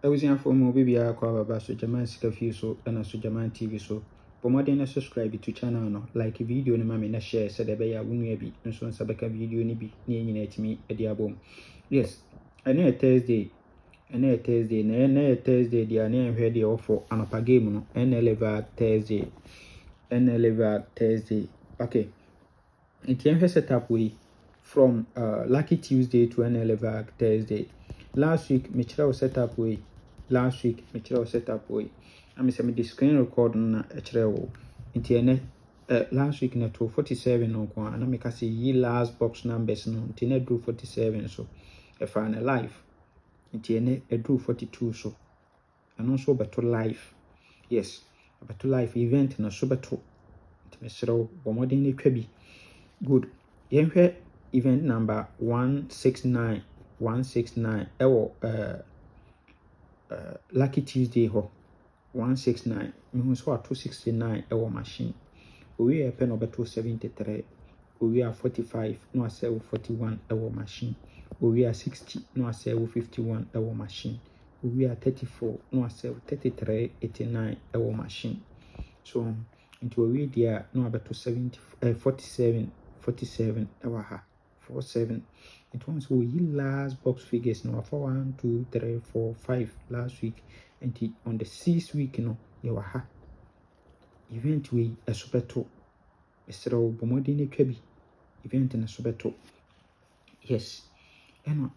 abusuafo mu obi biara kwa baba so German Sika Fie so na so German TV so pomoden na subscribe to channel no like video no mame na share so de be ya wonu abi nso nsa beka video ni bi na nyina atimi ade abom. Yes, ene Thursday na Thursday dia na enhwe de ofo anopa game no ene lever Thursday okay. Nti enhwe setup we from Lucky Tuesday to NLV Thursday. Last week, me chira setup way. I'm saying the screen record na chira wo. Nti ene last week na 247 no kwa na me ka say yi last box numbers no. Nti na do 47 so. E fa na live. Nti ene do 42 so. Ano so beto live. Yes, beto live event na so beto. Nti me chira wo bomodin ni twa bi. Good. Yenhwe event number 169 ewo Lucky Tuesday ho 169 me so 269 ewo machine owi e pe no beto 73 owi a 45 no asew 41 ewo machine owi a 60 no asew 51 ewo machine owi a 34 no asew 33 89 ewo machine. So into owi dia no abeto 47 ewa ha 47. It was we last box figures no for 1 2 3 4 5 last week and on the 6th week no ewa ha event we a superto esro bomodi ne twa bi event na superto. Yes, eno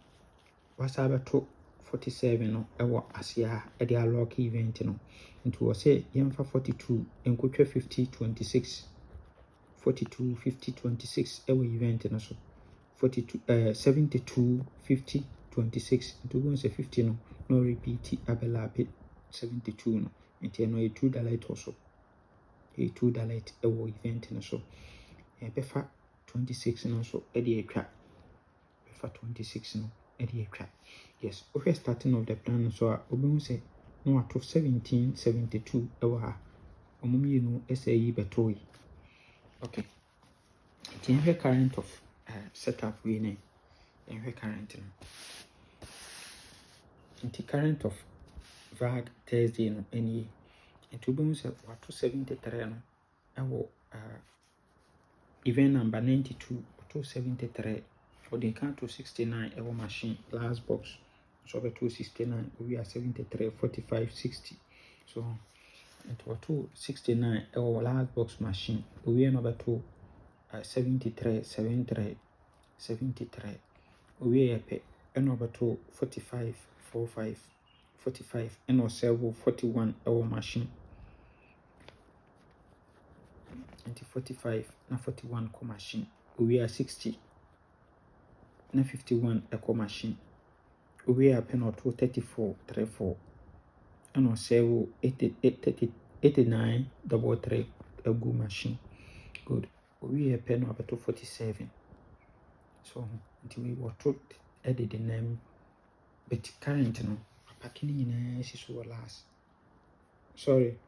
wasa beto 47 no ewa asia e de lock event no into we say yemfa 42 enkotwa 50 26 42 50 26 ewa event no so 42 72 50 26 into go say 50 no repeat abelape 72 no into no $2 also $2 ewo event no so befa 26 no so e de atwa befa 26 no e de atwa. Yes, we starting of the plan so obi say no ato 1772 ewo ha omumi no say beto yi. Okay, the current of setup we ne current no the current of VAG Thursday no any into boom say what 73 no ewo event number 92 to 73 for the count to 69 ewo machine last box so be 269 we are 73 45 60 so into 269 ewo last box machine we are number 2 73 we are number 2 45 and also 41 our machine and 45 na 41 co machine we are 60 na 51 eco machine we are pen or 34 34 and also 89 double 3 a good machine. Good, we are pen over to 47 so until we were told edit the name but current no packing in a so last sorry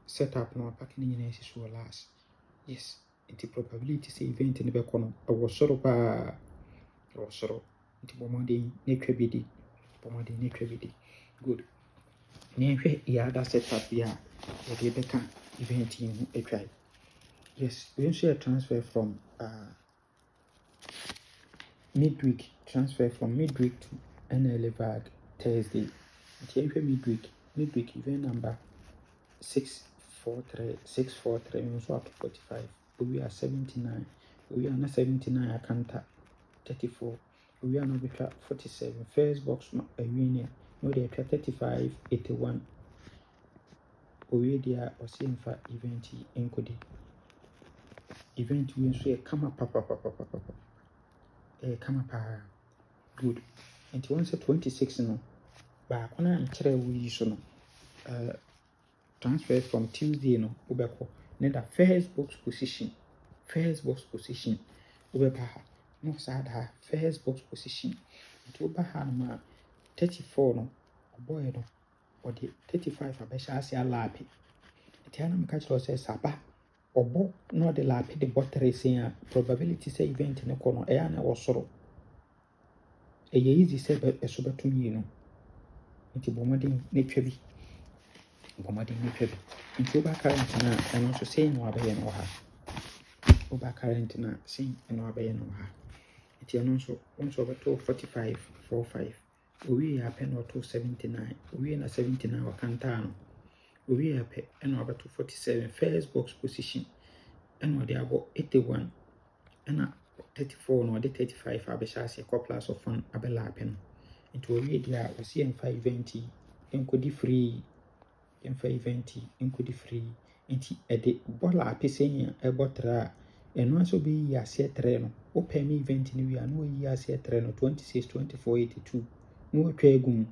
setup no packing in a so last. Yes, it's probability say event in the background I was sort of into bomodi nature bidi good near ya that setup ya the better event in a try. Yes, we also a transfer from midweek to NLV Thursday. Midweek event number 643 means what 45. We are 79. We are not 79. I can't 34. We are not 47. First box a union. No, they are 35 81. We are seeing for event encoding. Event we also come up good. And once 26 no. But when I'm we so no. Transfer from Tuesday no ubeko. Neda first box position. Ubeka no sad ha first box position. It ubaha ma 34 no boy no or the 35 abesha asia lapi. Itiana mkachilo say saba obo no de lapi de botere say probability say event ne kono eya na wosoro eye easy say esobetum yi no nti bɔmmɔden ne twa bi nti woba current na ɛno nso sei na wabɛyɛ no wɔ ha woba current na sei na wabɛyɛ no wɔ ha nti ɛno nso wo nso wɔbɛto 4545 owie yɛ apɛ na ɔto 79 owie na 79 wakantaa no owie yɛ apɛ ɛna wabɛto 47 first box position ɛna ɔde abɔ 81 ɛna 34 na ɔde 35 abɛhyɛ aseɛ kɔ plus of 1 abɛla apɛ no nti owie deɛ a wɔsi yɛmfa event yi nkɔdi free nti ɛde bɔla apɛ sɛn a ɛbɔ tra a ɛno nso bɛyi aseɛ trɛ no wopɛ me event no wie a na wɔyi aseɛ trɛ no 26 24 82 na wɔatwa agu mu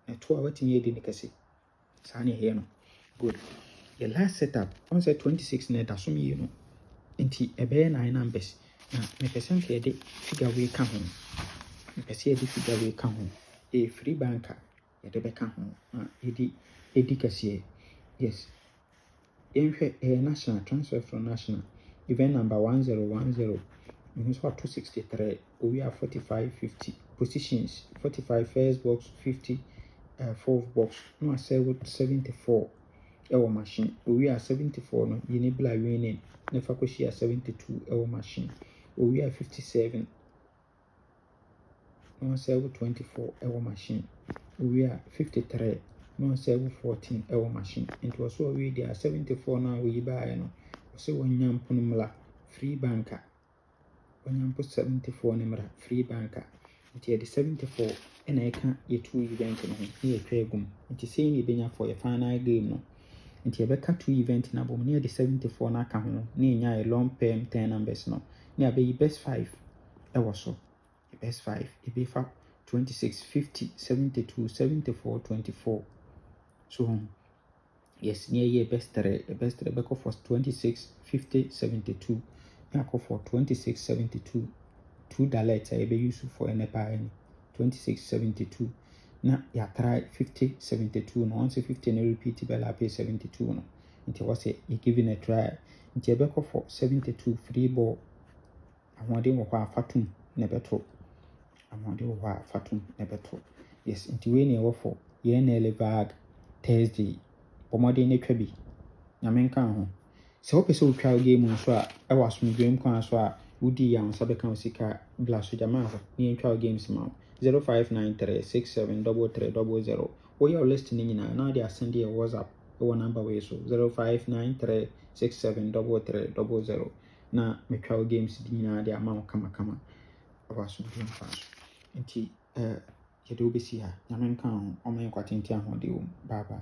ɛto a watumi adi ne kɛse saa ne ɛyɛ no good the last setup on sɛ 26 na ɛda so mmienu nti ɛbɛyɛ 9 numbers na mepɛ sɛ nka yɛde figure wei ka ho free banker yɛde bɛka ho na yɛdi kɛseɛ yes yɛnhwɛ national transfer from national event number 1010 mehu so ato 63 owie a 45 50 positions 45 first box 50 fourth box na wasɛ with 74 ɛwɔ machine owie a 74 no yɛne bla winning na fa kɔhyia 72 ɛwɔ machine owie a 57 na wasɛ with 24 ɛwɔ machine owie a 53 na wasɛ with 14 ɛwɔ machine nti wɔso owie deɛ a 74 na wɔyi baeɛ no wɔsɛ wɔnya mpo no mmra free banker wɔnya mpo 74 no mmra free banker nti yɛde 74 ɛna ɛka yɛ 2 event no ho na yɛtwa agu mu nti sei ne yɛbɛnya for yɛ final game no nti yɛbɛka 2 event no abom na yɛde 74 no aka ho na yɛnya yɛ long term 10 numbers no na yɛbɛyi best 5 ɛwɔ so best 5 yɛbɛfa 26 50 72 74 24 so yes near ye best 3 bɛkɔ for 26 50 72 na akɔ for 26 72 2 dialects a yɛbɛ use for ɛnɛpa any 26 72 na yɛatry 50 72 no once 50 no repeat bɛla pay 72 no nti wɔsɛ you giving a try nti yɛbɛkɔ for 72 free ball ahoɔden wɔ hɔ a fatum na bɛto ahoɔden wɔ hɔ a fatum na bɛto yes nti wei ne ɛwɔ for yɛn bag Thursday bɔmmɔden ne twa bi nyame nka ho sɛ wopɛ sɛ wotwa game nso a ɛwɔ asomdwem kwan so a wodi yɛ nsa bɛka wo sika bla so gyama hɔ ne yɛntwa games ma wo 0593673300 woyɛ wo list no nyinaa na wode asɛnde yɛ whatsapp ɛwɔ number wei so 0593673300 na metwa wo games di nyinaa de ama wo kamakama ɛwɔ asomdwem kwan so nti yɛde wobɛsi ha nyame nka ho ɔma yɛ kwatente ahoɔden wɔ mu bye bye